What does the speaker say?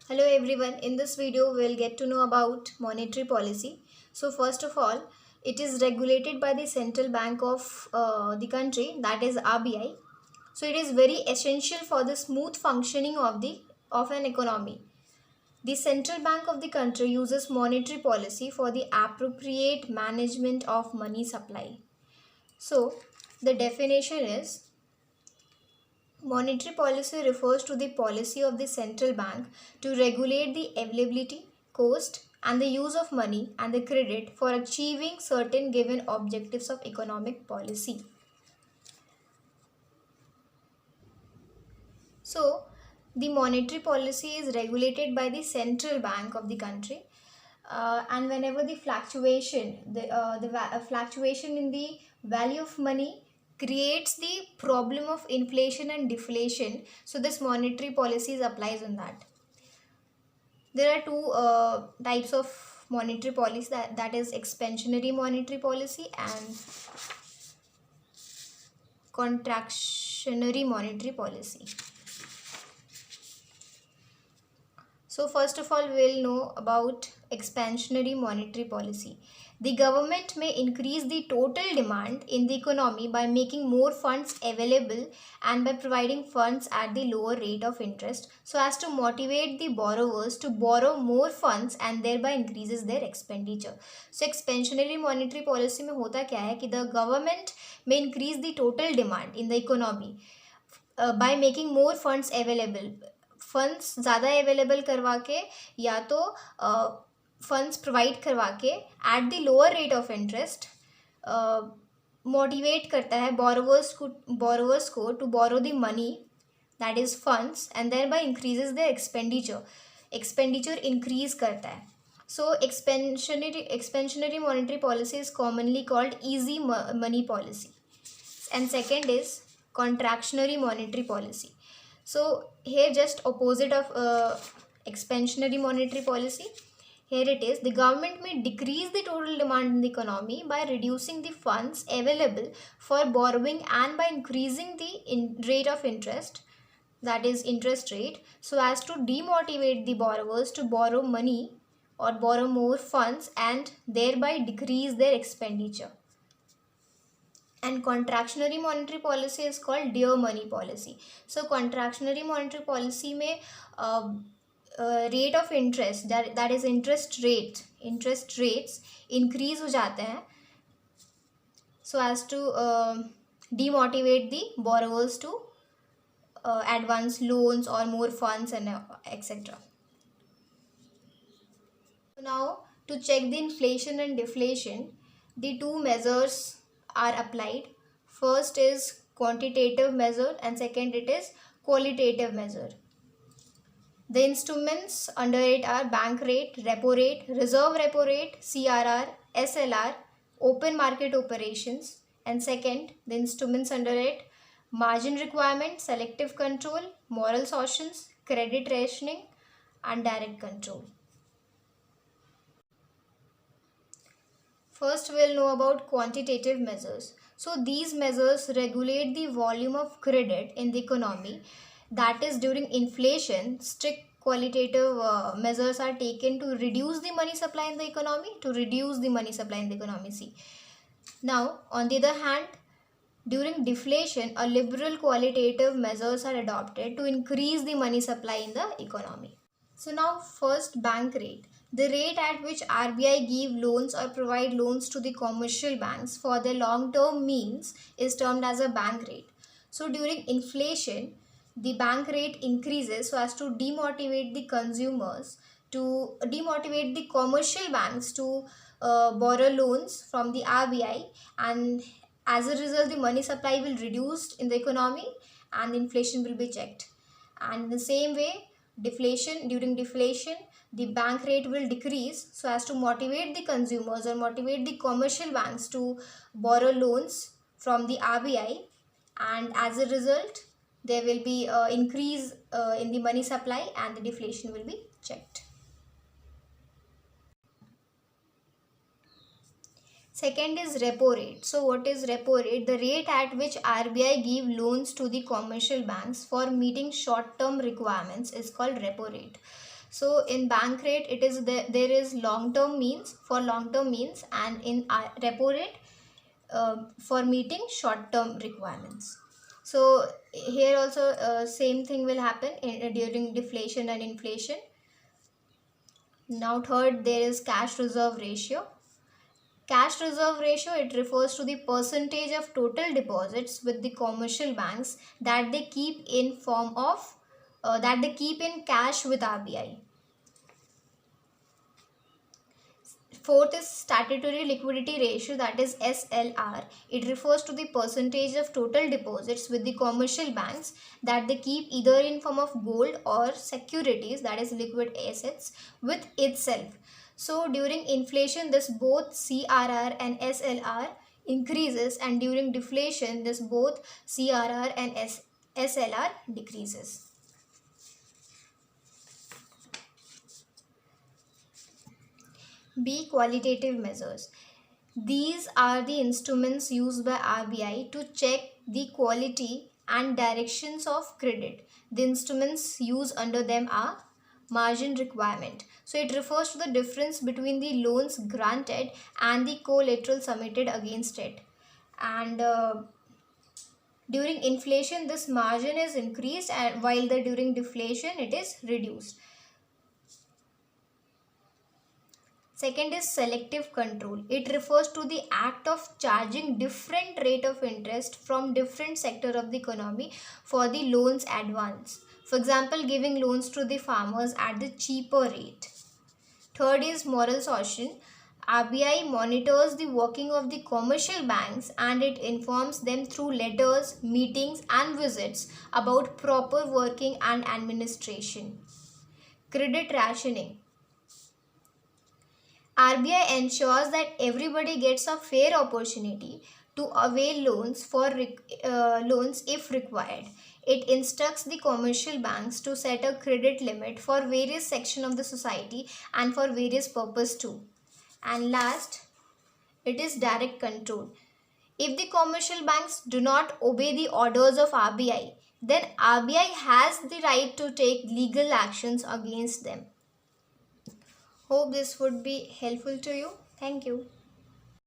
Hello everyone, in this video we'll get to know about monetary policy. So first of all, it is regulated by the central bank of the country, that is RBI. So it is very essential for the smooth functioning of an economy. The central bank of the country uses monetary policy for the appropriate management of money supply. So the definition is monetary policy refers to the policy of the central bank to regulate the availability, cost, and the use of money and the credit for achieving certain given objectives of economic policy. So, the monetary policy is regulated by the central bank of the country, and whenever the fluctuation in the value of money creates the problem of inflation and deflation, so this monetary policies applies on that. There are two types of monetary policy, that is expansionary monetary policy and contractionary monetary policy. So first of all, we'll know about expansionary monetary policy. The government may increase the total demand in the economy by making more funds available and by providing funds at the lower rate of interest so as to motivate the borrowers to borrow more funds and thereby increases their expenditure. So expansionary monetary policy में होता क्या है कि the government may increase the total demand in the economy by making more funds available. Funds ज़्यादा available करवा के या तो फंड्स प्रोवाइड करवा के at the lower rate of interest motivate करता है बोरोवर्स को to borrow the money, that is funds, and thereby increases the expenditure increase करता है. So expansionary monetary policy is commonly called easy money policy. And second is contractionary monetary policy. So here just opposite of expansionary monetary policy. Here it is, the government may decrease the total demand in the economy by reducing the funds available for borrowing and by increasing the rate of interest, that is interest rate, so as to demotivate the borrowers to borrow money or borrow more funds and thereby decrease their expenditure. And contractionary monetary policy is called dear money policy. So contractionary monetary policy में rate of interest, that is interest rates increase हो जाते हैं so as to demotivate the borrowers to advance loans or more funds and etc. Now to check the inflation and deflation, the two measures are applied. First is quantitative measure and second it is qualitative measure. The instruments under it are bank rate, repo rate, reserve repo rate, CRR, SLR, open market operations, and second the instruments under it margin requirement, selective control, moral cautions, credit rationing, and direct control. First, we'll know about quantitative measures. So these measures regulate the volume of credit in the economy. That is, during inflation, strict qualitative measures are taken to reduce the money supply in the economy. See. Now, on the other hand, during deflation, a liberal qualitative measures are adopted to increase the money supply in the economy. So now first, bank rate. The rate at which RBI give loans or provide loans to the commercial banks for their long-term means is termed as a bank rate. So during inflation, the bank rate increases so as to demotivate the consumers, to demotivate the commercial banks to borrow loans from the RBI, and as a result the money supply will reduce in the economy and inflation will be checked. And in the same way, during deflation the bank rate will decrease so as to motivate the consumers or motivate the commercial banks to borrow loans from the RBI, and as a result there will be increase in the money supply and the deflation will be checked. Second is repo rate. So what is repo rate? The rate at which RBI give loans to the commercial banks for meeting short-term requirements is called repo rate. So in bank rate, it is there is long term means, for long term means, and in repo rate, for meeting short term requirements. So here also same thing will happen during deflation and inflation. Now third, there is cash reserve ratio. Cash reserve ratio, it refers to the percentage of total deposits with the commercial banks that they keep in form of that they keep in cash with RBI. Fourth is statutory liquidity ratio, that is SLR. It refers to the percentage of total deposits with the commercial banks that they keep either in form of gold or securities, that is liquid assets, with itself. So during inflation, this both CRR and SLR increases, and during deflation, this both CRR and SLR decreases. B. Qualitative measures. These are the instruments used by RBI to check the quality and directions of credit. The instruments used under them are margin requirement. So it refers to the difference between the loans granted and the collateral submitted against it. And during inflation, this margin is increased, and while during deflation it is reduced. Second is selective control. It refers to the act of charging different rate of interest from different sector of the economy for the loans advance. For example, giving loans to the farmers at the cheaper rate. Third is moral suasion. RBI monitors the working of the commercial banks, and it informs them through letters, meetings and visits about proper working and administration. Credit rationing. RBI ensures that everybody gets a fair opportunity to avail loans if required. It instructs the commercial banks to set a credit limit for various sections of the society and for various purposes too. And last, it is direct control. If the commercial banks do not obey the orders of RBI, then RBI has the right to take legal actions against them. Hope this would be helpful to you. Thank you.